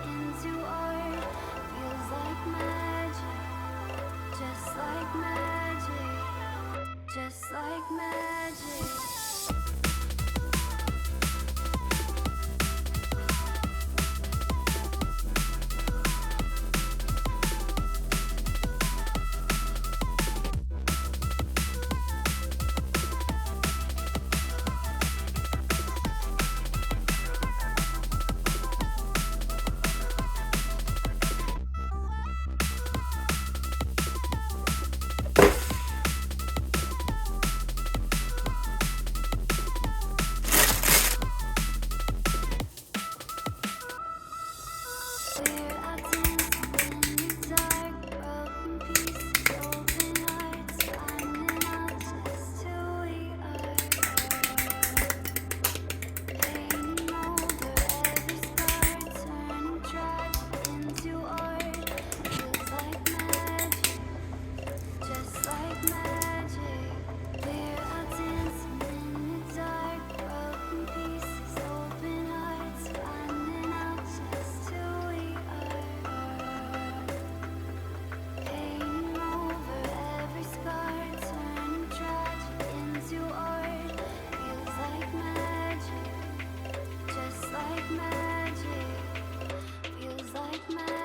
into art. Feels like magic, just like magic, just like magic. We're out dancing in the dark, broken pieces, open hearts, finding out just who we are. Painting over every scar, turning trash into art. Feels like magic, just like magic. We're out dancing in the dark, broken pieces, open hearts, finding out just who we are. Painting over every scar, turning tragic into art. Feels like magic, just like magic. Feels like magic.